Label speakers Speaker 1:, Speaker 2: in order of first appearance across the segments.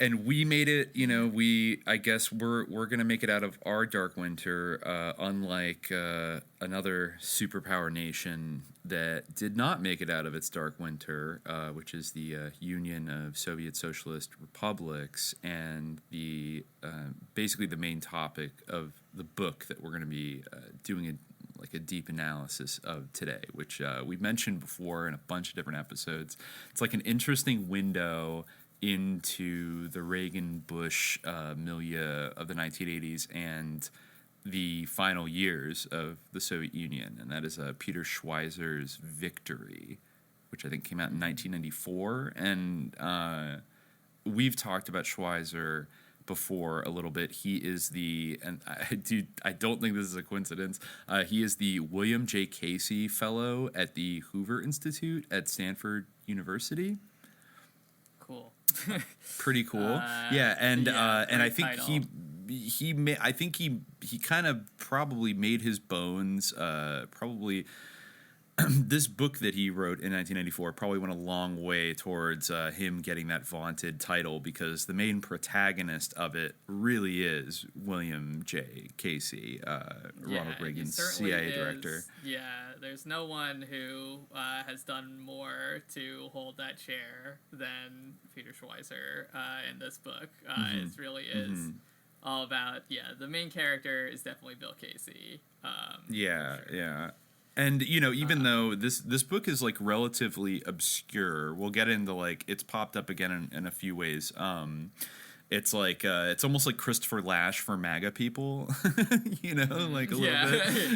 Speaker 1: and we made it. I guess we're gonna make it out of our dark winter. Unlike another superpower nation that did not make it out of its dark winter, which is the Union of Soviet Socialist Republics, and the basically the main topic of the book that we're going to be doing a deep analysis of today, which we've mentioned before in a bunch of different episodes. It's like an interesting window into the Reagan-Bush milieu of the 1980s and the final years of the Soviet Union, and that is Peter Schweizer's Victory, which I think came out in 1994. And we've talked about Schweizer before a little bit. He is and I don't think this is a coincidence, he is the William J. Casey Fellow at the Hoover Institute at Stanford University.
Speaker 2: Cool.
Speaker 1: Pretty cool. And I think
Speaker 2: title.
Speaker 1: he kind of probably made his bones probably this book that he wrote in 1994 probably went a long way towards him getting that vaunted title, because the main protagonist of it really is William J. Casey, Ronald Reagan's CIA director.
Speaker 2: Yeah, there's no one who has done more to hold that chair than Peter Schweizer in this book. It really is all about, the main character is definitely Bill Casey.
Speaker 1: Yeah. And, even though this book is, relatively obscure, we'll get into, it's popped up again in a few ways. It's it's almost like Christopher Lash for MAGA people, a little bit.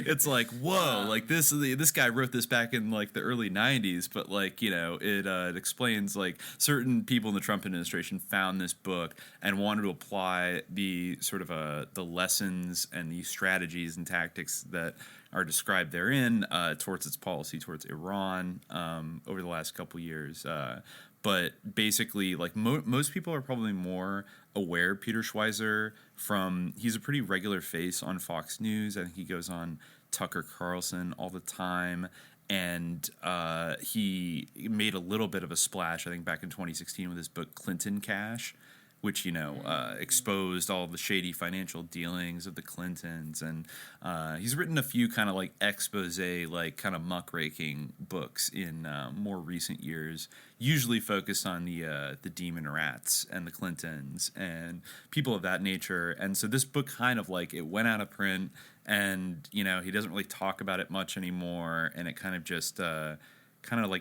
Speaker 1: It's like, whoa, this guy wrote this back in, the early 90s, but, it explains, certain people in the Trump administration found this book and wanted to apply the sort of, the lessons and the strategies and tactics that are described therein towards its policy towards Iran over the last couple years. But basically, most people are probably more aware of Peter Schweizer he's a pretty regular face on Fox News. I think he goes on Tucker Carlson all the time. And he made a little bit of a splash, I think, back in 2016 with his book Clinton Cash, which, exposed all the shady financial dealings of the Clintons. And he's written a few kind of expose, kind of muckraking books in more recent years, usually focused on the demon rats and the Clintons and people of that nature. And so this book kind of it went out of print, and, he doesn't really talk about it much anymore. And it kind of just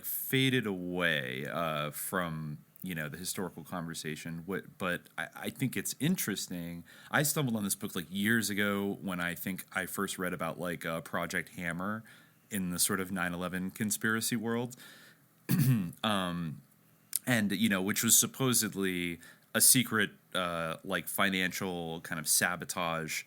Speaker 1: faded away from the historical conversation. But I think it's interesting. I stumbled on this book years ago when I think I first read about Project Hammer in the sort of 9/11 conspiracy world. And, which was supposedly a secret financial kind of sabotage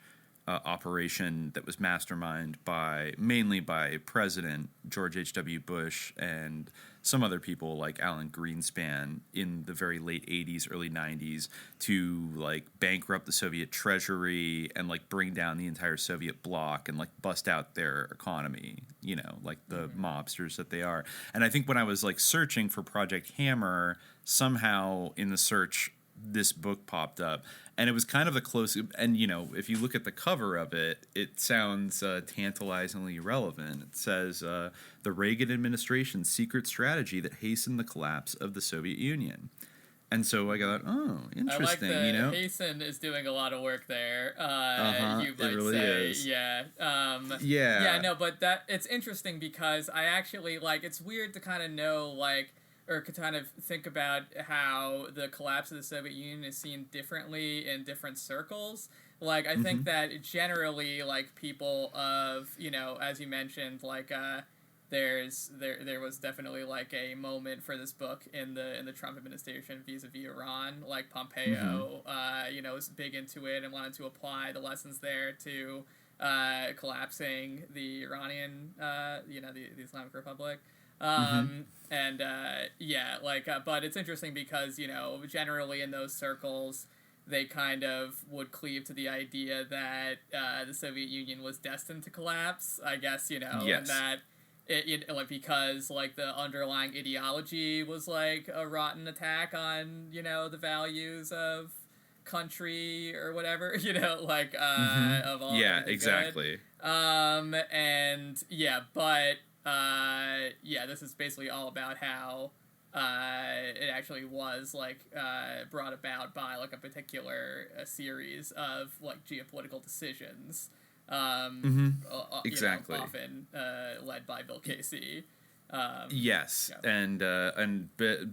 Speaker 1: operation that was masterminded mainly by President George H.W. Bush and some other people like Alan Greenspan in the very late 80s, early 90s to bankrupt the Soviet treasury and bring down the entire Soviet bloc and bust out their economy, the mobsters that they are. And I think when I was searching for Project Hammer, somehow in the search this book popped up, and it was kind of the close. And if you look at the cover of it, it sounds tantalizingly relevant. It says the Reagan administration's secret strategy that hastened the collapse of the Soviet Union. And so I thought, oh, interesting.
Speaker 2: I like that Hastened is doing a lot of work there. You might
Speaker 1: it really
Speaker 2: say,
Speaker 1: is.
Speaker 2: But it's interesting because I actually it's weird to kind of know or could kind of think about how the collapse of the Soviet Union is seen differently in different circles. I think that generally, people of, as you mentioned, there was definitely a moment for this book in the Trump administration vis-a-vis Iran. Pompeo, was big into it and wanted to apply the lessons there to collapsing the Iranian, the Islamic Republic. But it's interesting because, generally in those circles, they kind of would cleave to the idea that the Soviet Union was destined to collapse, I guess,
Speaker 1: Yes.
Speaker 2: and that like because like the underlying ideology was like a rotten attack on the values of country or whatever, like of all
Speaker 1: Yeah,
Speaker 2: everything
Speaker 1: exactly.
Speaker 2: good. And yeah, but yeah, this is basically all about how it actually was like brought about by like a particular series of like geopolitical decisions,
Speaker 1: Exactly.
Speaker 2: often led by Bill Casey.
Speaker 1: Yes,
Speaker 2: Yeah.
Speaker 1: and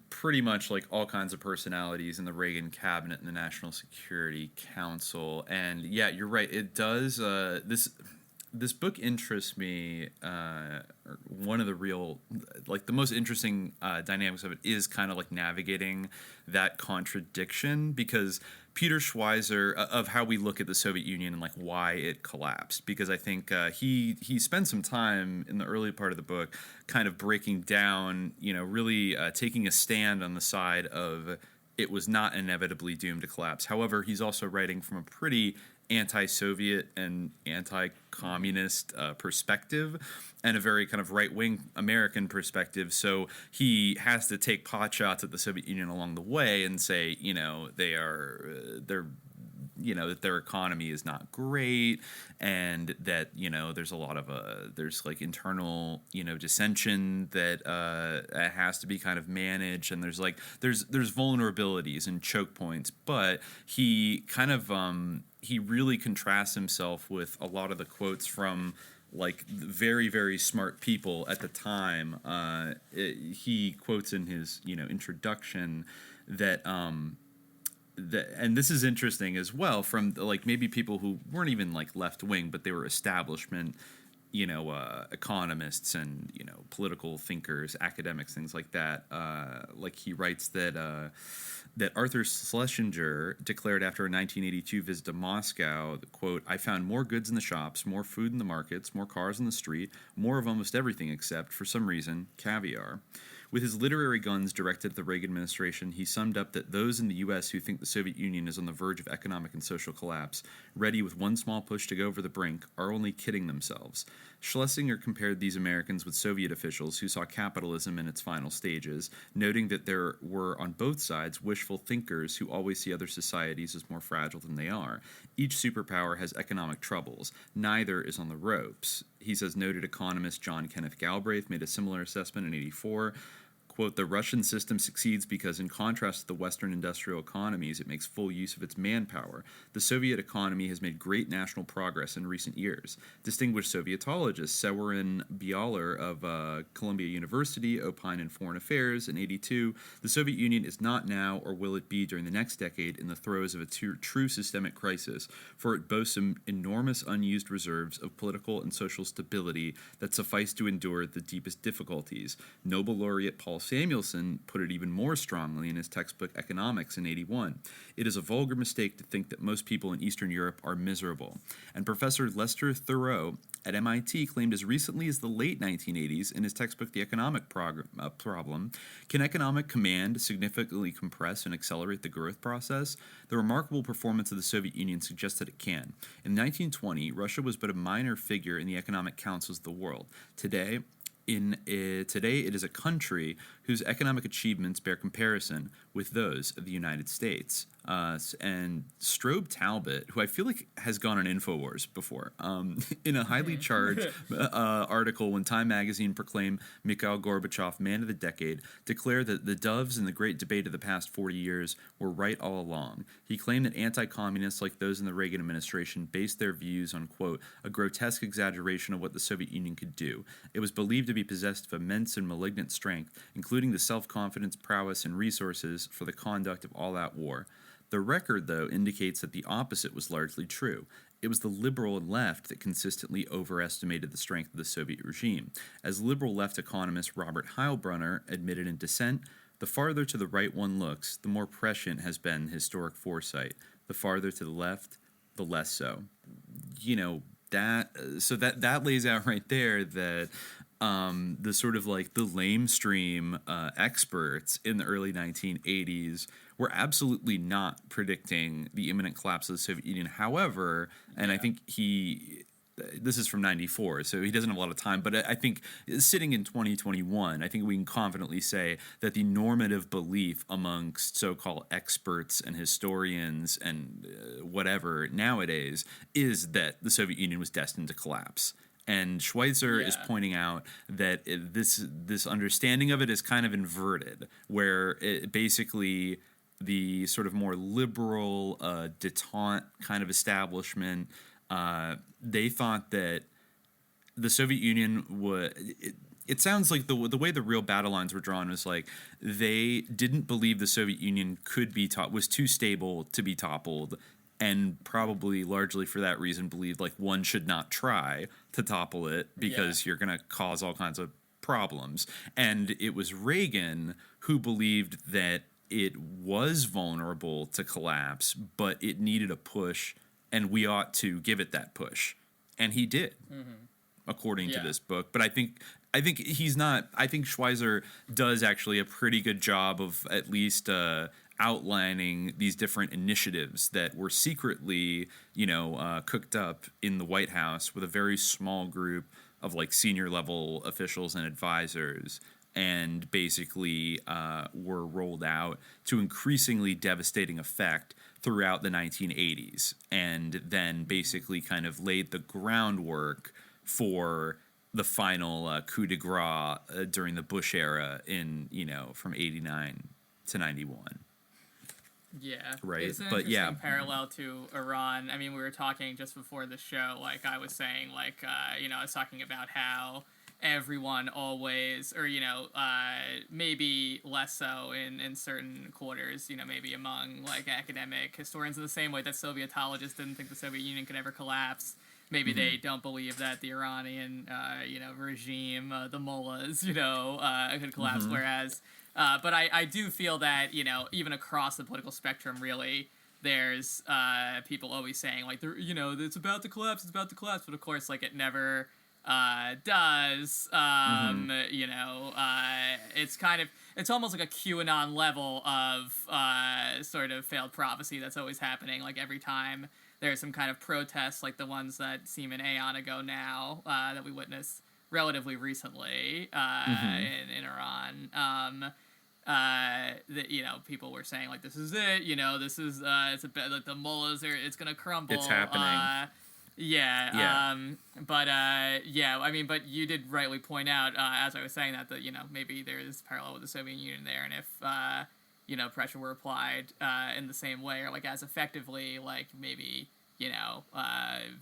Speaker 1: pretty much like all kinds of personalities in the Reagan cabinet and the National Security Council. And yeah, you're right. It does. This book interests me. One of the real, like the most interesting dynamics of it is kind of like navigating that contradiction, because Peter Schweizer, of how we look at the Soviet Union and like why it collapsed, because I think he spent some time in the early part of the book kind of breaking down, really taking a stand on the side of it was not inevitably doomed to collapse. However, he's also writing from a pretty anti-Soviet and anti-communist perspective, and a very kind of right-wing American perspective. So he has to take pot shots at the Soviet Union along the way and say, they're that their economy is not great, and that there's a lot of there's like internal dissension that has to be kind of managed, and there's vulnerabilities and choke points. But he kind of he really contrasts himself with a lot of the quotes from like very, very smart people at the time. He quotes in his introduction that and this is interesting as well, from like maybe people who weren't even like left wing, but they were establishment economists and political thinkers, academics, things like that. Like he writes that Arthur Schlesinger declared after a 1982 visit to Moscow, quote, "I found more goods in the shops, more food in the markets, more cars in the street, more of almost everything except, for some reason, caviar." With his literary guns directed at the Reagan administration, he summed up that those in the U.S. who think the Soviet Union is on the verge of economic and social collapse, ready with one small push to go over the brink, are only kidding themselves. Schlesinger compared these Americans with Soviet officials who saw capitalism in its final stages, noting that there were on both sides wishful thinkers who always see other societies as more fragile than they are. Each superpower has economic troubles. Neither is on the ropes. He says noted economist John Kenneth Galbraith made a similar assessment in 1984. Quote, "The Russian system succeeds because, in contrast to the Western industrial economies, it makes full use of its manpower. The Soviet economy has made great national progress in recent years." Distinguished Sovietologist Severin Bialer of Columbia University opined in Foreign Affairs in 1982, "The Soviet Union is not now, or will it be during the next decade, in the throes of a true systemic crisis, for it boasts enormous unused reserves of political and social stability that suffice to endure the deepest difficulties." Nobel laureate Paul Samuelson put it even more strongly in his textbook Economics in 1981. "It is a vulgar mistake to think that most people in Eastern Europe are miserable." And Professor Lester Thurow at MIT claimed as recently as the late 1980s in his textbook The Economic Problem, "Can economic command significantly compress and accelerate the growth process? The remarkable performance of the Soviet Union suggests that it can. In 1920, Russia was but a minor figure in the economic councils of the world. Today it is a country whose economic achievements bear comparison with those of the United States." And Strobe Talbot, who I feel like has gone on InfoWars before, in a highly charged article when Time magazine proclaimed Mikhail Gorbachev Man of the Decade, declared that the doves in the great debate of the past 40 years were right all along. He claimed that anti-communists like those in the Reagan administration based their views on, quote, "a grotesque exaggeration of what the Soviet Union could do. It was believed to be possessed of immense and malignant strength, including the self-confidence, prowess, and resources for the conduct of all-out war." The record, though, indicates that the opposite was largely true. It was the liberal and left that consistently overestimated the strength of the Soviet regime. As liberal left economist Robert Heilbrunner admitted in Dissent, "The farther to the right one looks, the more prescient has been historic foresight. The farther to the left, the less so." That lays out right there that the sort of like the lamestream experts in the early 1980s were absolutely not predicting the imminent collapse of the Soviet Union. However, and I think he this is from 94, so he doesn't have a lot of time. But I think sitting in 2021, I think we can confidently say that the normative belief amongst so-called experts and historians and whatever nowadays is that the Soviet Union was destined to collapse. And Schweizer is pointing out that this understanding of it is kind of inverted, where basically the sort of more liberal, detente kind of establishment, they thought that the Soviet Union would. It sounds like the way the real battle lines were drawn was like they didn't believe the Soviet Union was too stable to be toppled, and probably largely for that reason believed like one should not try to topple it because you're going to cause all kinds of problems. And it was Reagan who believed that it was vulnerable to collapse, but it needed a push, and we ought to give it that push. And he did, according to this book. But I think he's not. I think Schweizer does actually a pretty good job of at least outlining these different initiatives that were secretly, cooked up in the White House with a very small group of like senior level officials and advisors, and basically were rolled out to increasingly devastating effect throughout the 1980s, and then basically kind of laid the groundwork for the final coup de grace during the Bush era in, from 89 to 91.
Speaker 2: Yeah.
Speaker 1: Right.
Speaker 2: It's an interesting parallel to Iran. I mean, we were talking just before the show, like I was saying, like, I was talking about how everyone always, or, maybe less so in certain quarters, maybe among, like, academic historians in the same way that Sovietologists didn't think the Soviet Union could ever collapse. Maybe they don't believe that the Iranian, regime, the mullahs, could collapse, whereas... but I do feel that, even across the political spectrum, really, there's people always saying, like, it's about to collapse, but of course, like, it never does. It's almost like a QAnon level of sort of failed prophecy that's always happening, like, every time there's some kind of protests, like the ones that seem an aeon ago now, that we witnessed relatively recently in Iran. That people were saying like this is it, this is it's a bit like the mullahs it's gonna crumble.
Speaker 1: It's happening.
Speaker 2: But you did rightly point out as I was saying that maybe there's parallel with the Soviet Union there, and if pressure were applied in the same way or like as effectively, like maybe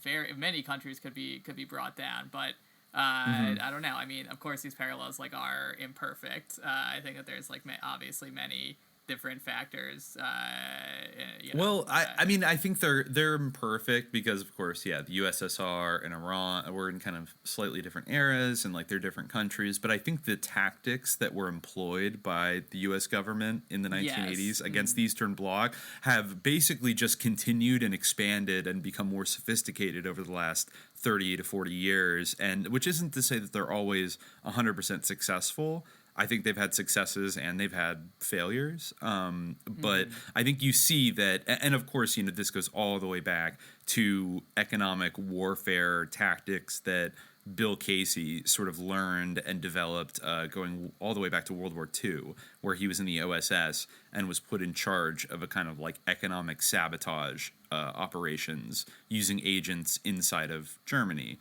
Speaker 2: very many countries could be brought down, but. I don't know. I mean, of course, these parallels like are imperfect. I think that there's like obviously many different factors.
Speaker 1: I mean, I think they're imperfect because, of course, the USSR and Iran were in kind of slightly different eras and like they're different countries. But I think the tactics that were employed by the U.S. government in the 1980s against the Eastern Bloc have basically just continued and expanded and become more sophisticated over the last 30 to 40 years, and which isn't to say that they're always 100% successful. I think they've had successes and they've had failures. But I think you see that, and of course, this goes all the way back to economic warfare tactics that Bill Casey sort of learned and developed going all the way back to World War II, where he was in the OSS and was put in charge of a kind of like economic sabotage operations using agents inside of Germany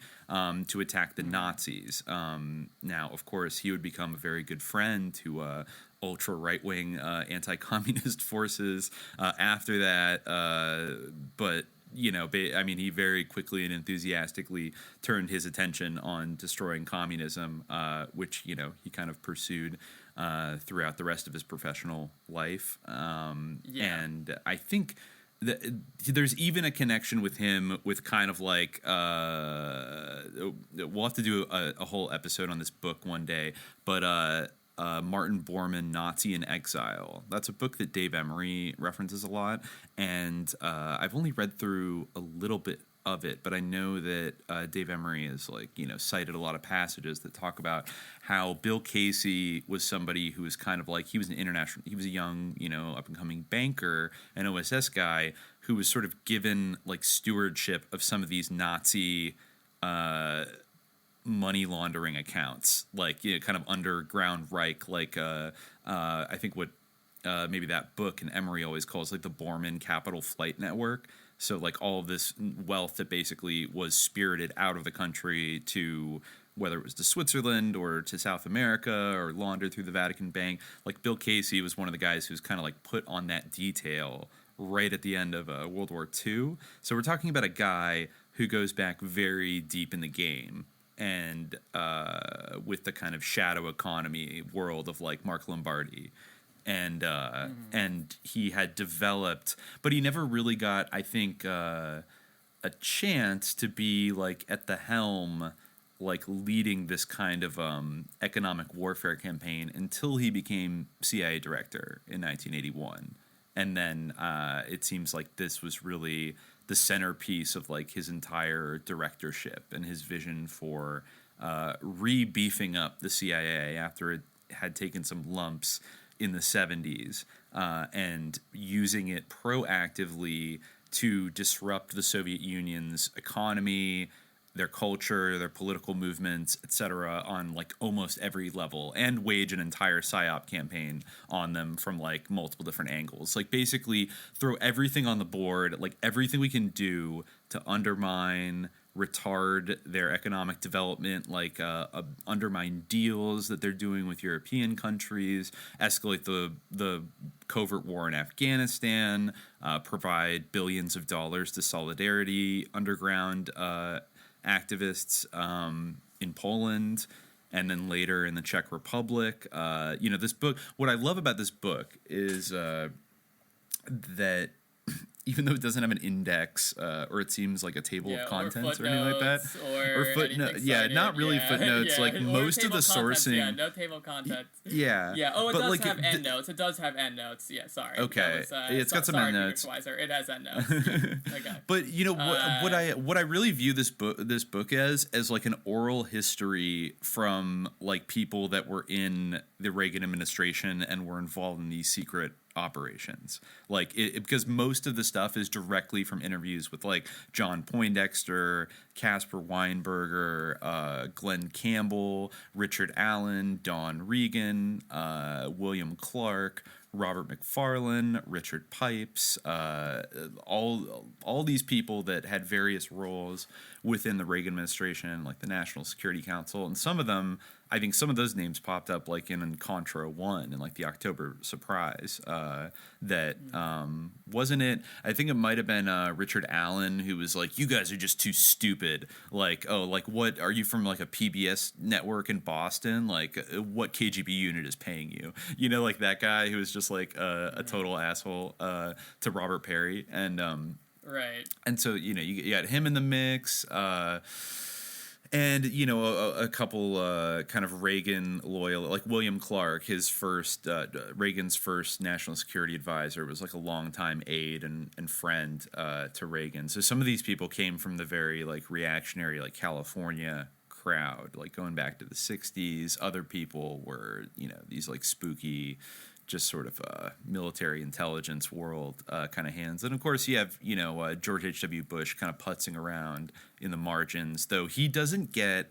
Speaker 1: to attack the Nazis. Now, of course, he would become a very good friend to ultra right-wing anti-communist forces after that, but he very quickly and enthusiastically turned his attention on destroying communism, which, he kind of pursued throughout the rest of his professional life. And I think that there's even a connection with him with kind of like, we'll have to do a whole episode on this book one day, but Martin Bormann, Nazi in Exile. That's a book that Dave Emery references a lot, and I've only read through a little bit of it, but I know that Dave Emery has cited a lot of passages that talk about how Bill Casey was somebody who was kind of like, he was a young, up and coming banker, an OSS guy who was sort of given like stewardship of some of these Nazi money laundering accounts, like, you know, kind of underground Reich, like I think what maybe that book and Emery always calls like the Borman Capital Flight Network. So like all of this wealth that basically was spirited out of the country to, whether it was to Switzerland or to South America or laundered through the Vatican Bank. Like Bill Casey was one of the guys who's kind of like put on that detail right at the end of World War II. So we're talking about a guy who goes back very deep in the game, and with the kind of shadow economy world of like Mark Lombardi. And he had developed, but he never really got, I think, a chance to be like at the helm, like leading this kind of economic warfare campaign until he became CIA director in 1981. And then it seems like this was really the centerpiece of like his entire directorship and his vision for re-beefing up the CIA after it had taken some lumps in the 70s, and using it proactively to disrupt the Soviet Union's economy, their culture, their political movements, etc., on like almost every level, and wage an entire PSYOP campaign on them from like multiple different angles. Like basically throw everything on the board, like everything we can do to undermine, retard their economic development, like undermine deals that they're doing with European countries, escalate the covert war in Afghanistan, provide billions of dollars to Solidarity underground activists in Poland, and then later in the Czech Republic. You know, this book, what I love about this book is that even though it doesn't have an index, or it seems like a table of contents or anything like that,
Speaker 2: or
Speaker 1: footnotes, not really footnotes. Like most of the sourcing,
Speaker 2: no table of contents.
Speaker 1: Yeah.
Speaker 2: Oh, it does have endnotes. It does have endnotes. Yeah, sorry.
Speaker 1: Okay. It's got some endnotes.
Speaker 2: Peter Schweizer. It has endnotes. Okay.
Speaker 1: But you know what I really view this book as like an oral history from like people that were in the Reagan administration and were involved in these secret operations, like because most of the stuff is directly from interviews with like John Poindexter, Caspar Weinberger, Glenn Campbell, Richard Allen, Don Regan, William Clark, Robert McFarlane, Richard Pipes, all these people that had various roles within the Reagan administration, like the National Security Council, and some of them, I think some of those names popped up like in Contra 1 and like the October Surprise. That wasn't it? I think it might have been Richard Allen, who was like, "You guys are just too stupid. Like, oh, like what? Are you from like a PBS network in Boston? Like, what KGB unit is paying you? You know, like that guy who was just like a total asshole to Robert Perry, and
Speaker 2: right.
Speaker 1: And so you know you got him in the mix. And, you know, a couple kind of Reagan loyal, like William Clark, his first, Reagan's first national security advisor, was like a longtime aide and friend to Reagan. So some of these people came from the very like reactionary, like California crowd, like going back to the 60s. Other people were, you know, these like spooky, just sort of military intelligence world kind of hands. And of course you have, you know, George H.W. Bush kind of putzing around in the margins, though he doesn't get,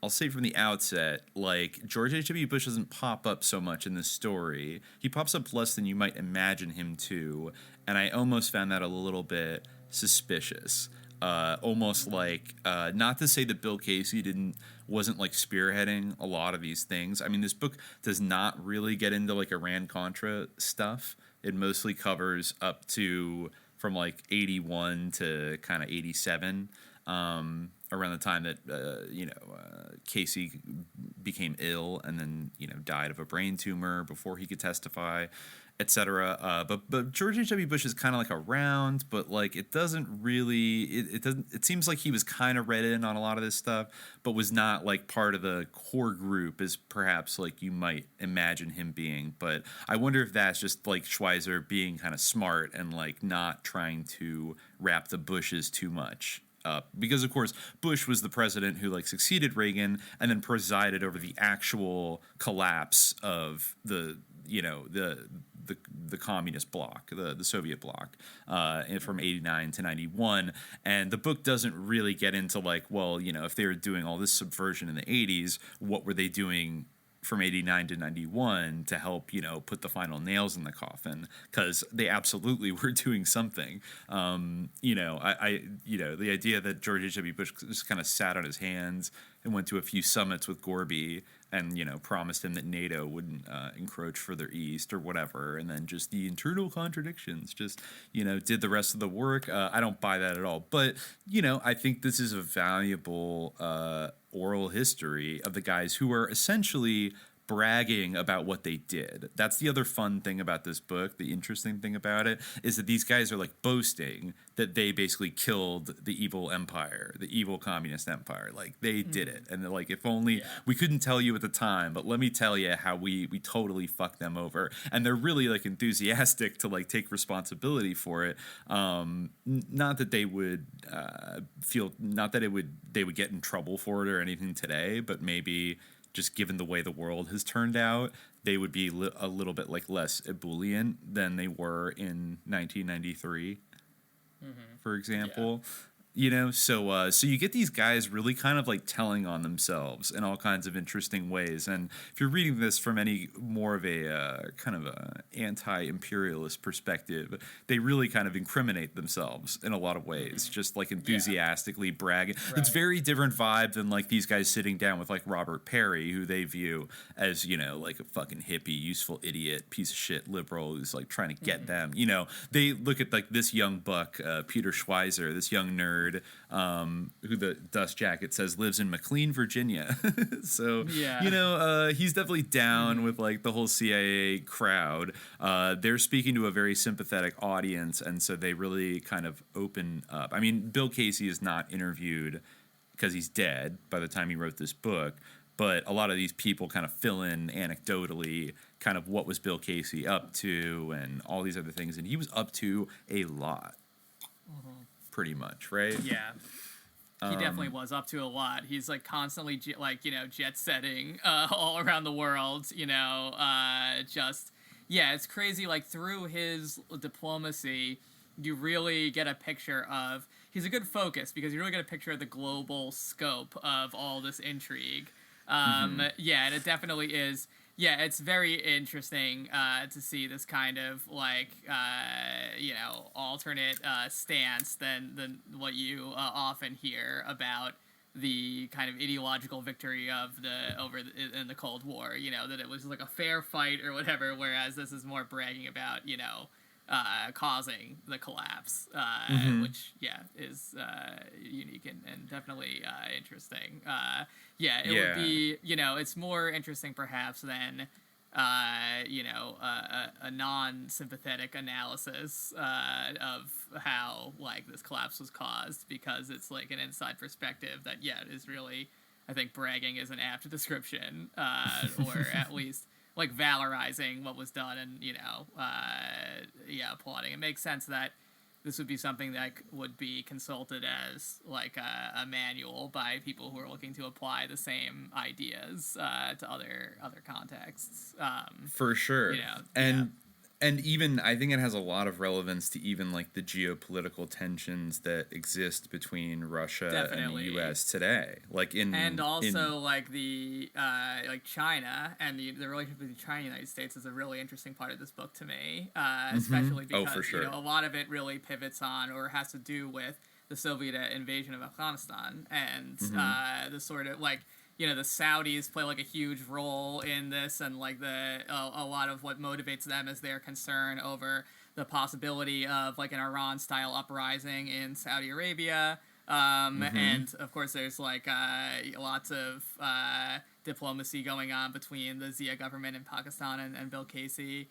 Speaker 1: I'll say from the outset, like George H.W. Bush doesn't pop up so much in this story. He pops up less than you might imagine him to, and I almost found that a little bit suspicious. Almost like, not to say that Bill Casey wasn't like spearheading a lot of these things. I mean, this book does not really get into like Iran-Contra stuff. It mostly covers up to from like 81 to kind of 87, around the time that, Casey became ill and then, you know, died of a brain tumor before he could testify, etc. But George H.W. Bush is kind of like around, but like it doesn't really. It seems like he was kind of read in on a lot of this stuff, but was not like part of the core group as perhaps like you might imagine him being. But I wonder if that's just like Schweizer being kind of smart and like not trying to wrap the Bushes too much up, because of course Bush was the president who like succeeded Reagan and then presided over the actual collapse of the the communist bloc, the Soviet bloc, from 89 to 91. And the book doesn't really get into like, well, if they were doing all this subversion in the 80s, what were they doing from 89 to 91 to help, put the final nails in the coffin? Because they absolutely were doing something. The idea that George H.W. Bush just kind of sat on his hands and went to a few summits with Gorby and, promised him that NATO wouldn't encroach further east or whatever, and then just the internal contradictions just, did the rest of the work. I don't buy that at all. But, I think this is a valuable oral history of the guys who are essentially bragging about what they did. That's the other fun thing about this book. The interesting thing about it is that these guys are like boasting that they basically killed the evil empire, the evil communist empire. Like they did it. And they're like, if only we couldn't tell you at the time, but let me tell you how we totally fucked them over. And they're really like enthusiastic to like take responsibility for it. Not that they would they would get in trouble for it or anything today, but maybe just given the way the world has turned out, they would be a little bit like less ebullient than they were in 1993, for example. So you get these guys really kind of like telling on themselves in all kinds of interesting ways. And if you're reading this from any more of a kind of a anti-imperialist perspective, they really kind of incriminate themselves in a lot of ways, just like enthusiastically bragging. Right. It's very different vibe than like these guys sitting down with like Robert Perry, who they view as, like a fucking hippie, useful idiot, piece of shit liberal who's like trying to get them. They look at like this young buck, Peter Schweizer, this young nerd, who the dust jacket says lives in McLean, Virginia. So, he's definitely down with like the whole CIA crowd. They're speaking to a very sympathetic audience, and so they really kind of open up. I mean, Bill Casey is not interviewed because he's dead by the time he wrote this book, but a lot of these people kind of fill in anecdotally kind of what was Bill Casey up to and all these other things, and he was up to a lot. Pretty much, right?
Speaker 2: Yeah. He definitely was up to a lot. He's like constantly jet setting all around the world, it's crazy. Like through his diplomacy, you really get a picture of, he's a good focus because you really get a picture of the global scope of all this intrigue. And it definitely is. Yeah, it's very interesting to see this kind of like alternate stance than what you often hear about the kind of ideological victory of in the Cold War. That it was like a fair fight or whatever, whereas this is more bragging about causing the collapse, which is unique and definitely interesting. It would be it's more interesting perhaps than a non-sympathetic analysis of how like this collapse was caused, because it's like an inside perspective that is really, I think bragging is an apt description, or at least like valorizing what was done and applauding. It makes sense that this would be something that would be consulted as like a manual by people who are looking to apply the same ideas to other contexts.
Speaker 1: For sure. And even I think it has a lot of relevance to even like the geopolitical tensions that exist between Russia and the U.S. today. Like
Speaker 2: like the like China and the relationship between China and the United States is a really interesting part of this book to me, especially because a lot of it really pivots on or has to do with the Soviet invasion of Afghanistan and the sort of like. The Saudis play like a huge role in this, and like a lot of what motivates them is their concern over the possibility of like an Iran-style uprising in Saudi Arabia. And of course, there's like lots of diplomacy going on between the Zia government in Pakistan and Bill Casey.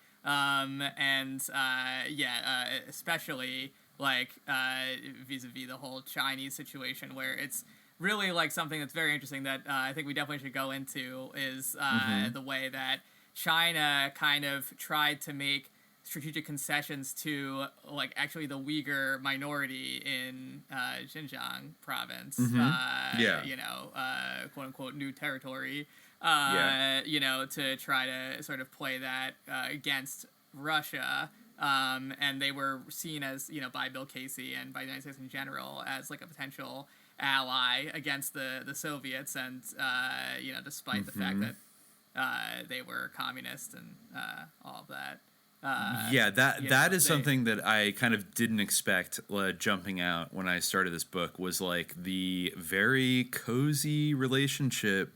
Speaker 2: Especially like vis-a-vis the whole Chinese situation, where it's really like something that's very interesting that I think we definitely should go into is the way that China kind of tried to make strategic concessions to like actually the Uyghur minority in Xinjiang province, quote unquote new territory, to try to sort of play that against Russia. And they were seen as, by Bill Casey and by the United States in general as like a potential ally against the Soviets, and despite the fact that they were communist and all of that.
Speaker 1: That is something that I kind of didn't expect jumping out when I started this book, was like the very cozy relationship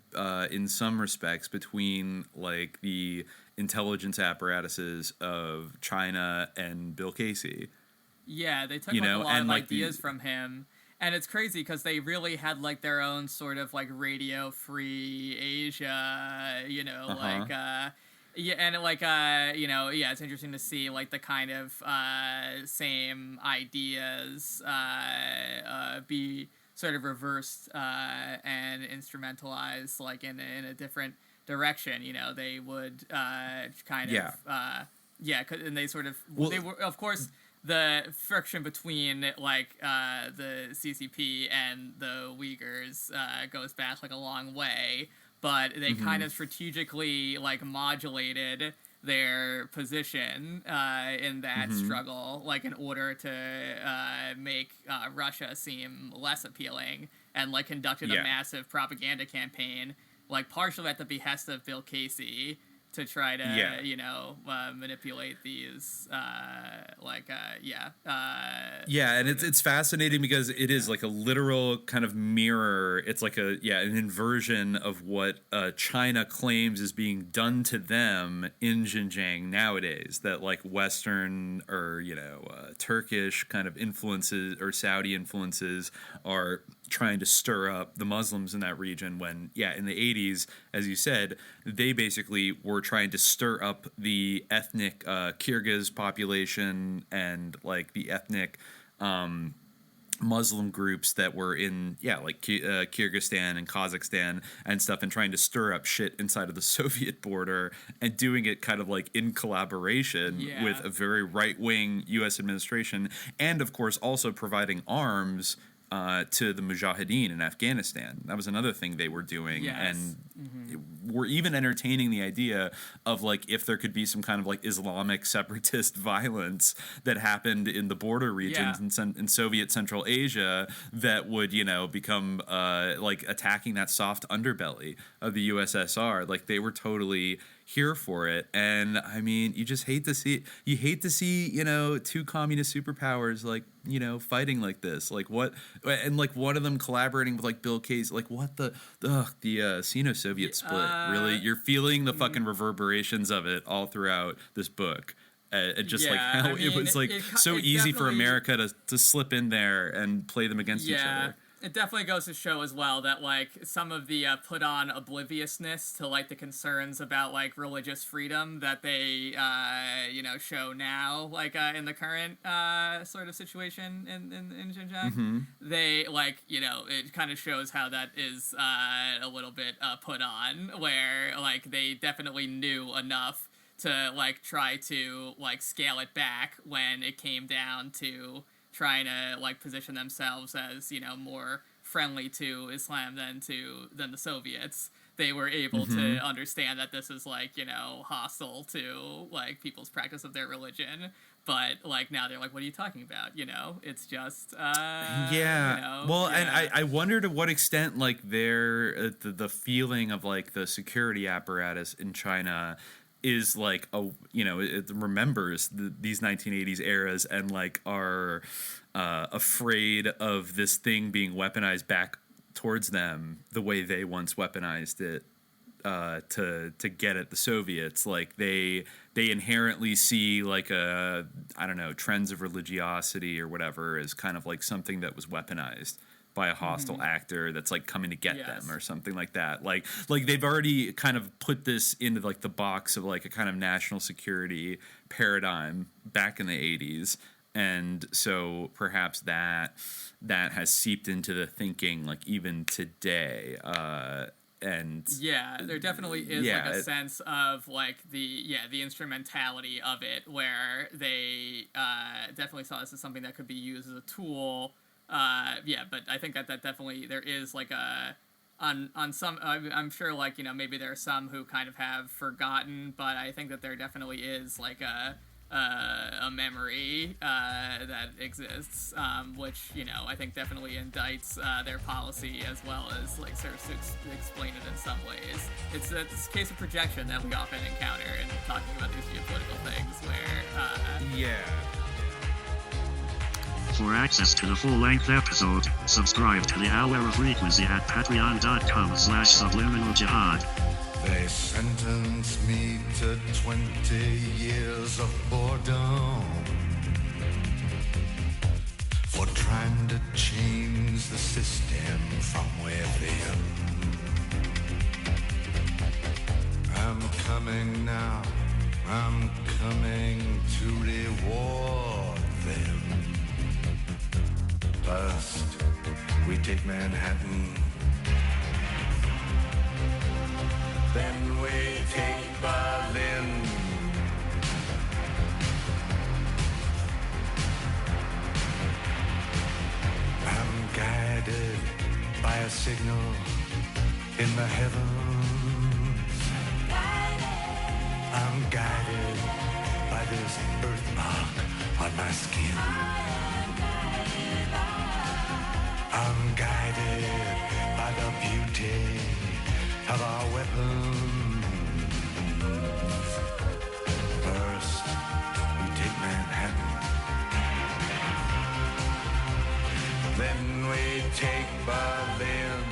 Speaker 1: in some respects between like the intelligence apparatuses of China and Bill Casey.
Speaker 2: Yeah, they took a lot of ideas from him. And it's crazy because they really had like their own sort of like radio free Asia, it's interesting to see like the kind of same ideas be sort of reversed and instrumentalized like in a different direction. They would and they sort of they were, of course, the friction between like the CCP and the Uyghurs goes back like a long way, but they kind of strategically like modulated their position in that struggle, like in order to make Russia seem less appealing, and like conducted a massive propaganda campaign, like partially at the behest of Bill Casey, to try to manipulate these
Speaker 1: and it's fascinating because it is like a literal kind of mirror. It's like an inversion of what China claims is being done to them in Xinjiang nowadays, that like Western or Turkish kind of influences or Saudi influences are trying to stir up the Muslims in that region, when in the 80s, as you said, they basically were trying to stir up the ethnic Kyrgyz population and like the ethnic Muslim groups that were in Kyrgyzstan and Kazakhstan and stuff, and trying to stir up shit inside of the Soviet border, and doing it kind of like in collaboration with a very right-wing U.S. administration, and of course also providing arms to the Mujahideen in Afghanistan. That was another thing they were doing, and were even entertaining the idea of like if there could be some kind of like Islamic separatist violence that happened in the border regions in Soviet Central Asia that would become like attacking that soft underbelly of the USSR. Like they were totally here for it. And I mean, you just hate to see two communist superpowers like fighting like this, like what, and like one of them collaborating with like Bill Casey, like what the Sino-Soviet split, really, you're feeling the fucking reverberations of it all throughout this book. Just like how it was like so easy for America to slip in there and play them against each other.
Speaker 2: It definitely goes to show as well that like some of the put on obliviousness to like the concerns about like religious freedom that they show now, like in the current sort of situation in Xinjiang, they like it kind of shows how that is a little bit put on, where like they definitely knew enough to like try to like scale it back when it came down to trying to like position themselves as more friendly to Islam than the Soviets. They were able to understand that this is like hostile to like people's practice of their religion, but like now they're like, what are you talking about? It's just
Speaker 1: and I wonder to what extent like their the feeling of like the security apparatus in China is like it remembers these 1980s eras and like are afraid of this thing being weaponized back towards them the way they once weaponized it to get at the Soviets. Like they inherently see like trends of religiosity or whatever as kind of like something that was weaponized by a hostile actor that's like coming to get them or something like that. Like they've already kind of put this into like the box of like a kind of national security paradigm back in the 80s. And so perhaps that has seeped into the thinking like even today. And
Speaker 2: there definitely is like a sense of like the instrumentality of it, where they definitely saw this as something that could be used as a tool. But I think that definitely there is like a on some, I'm sure, like, you know, maybe there are some who kind of have forgotten, but I think that there definitely is like a memory that exists, which, you know, I think definitely indicts their policy as well as like serves to explain it in some ways. It's a case of projection that we often encounter in talking about these geopolitical things, where
Speaker 1: yeah.
Speaker 3: For access to the full-length episode, subscribe to the Hour of Frequency at patreon.com/subliminaljihad.
Speaker 4: They sentenced me to 20 years of boredom for trying to change the system from within. I'm coming now, I'm coming to reward them. First, we take Manhattan. Then we take Berlin. I'm guided by a signal in the heavens. I'm guided by this birthmark on my skin. I'm guided by the beauty of our weapons. First, we take Manhattan. Then we take Berlin.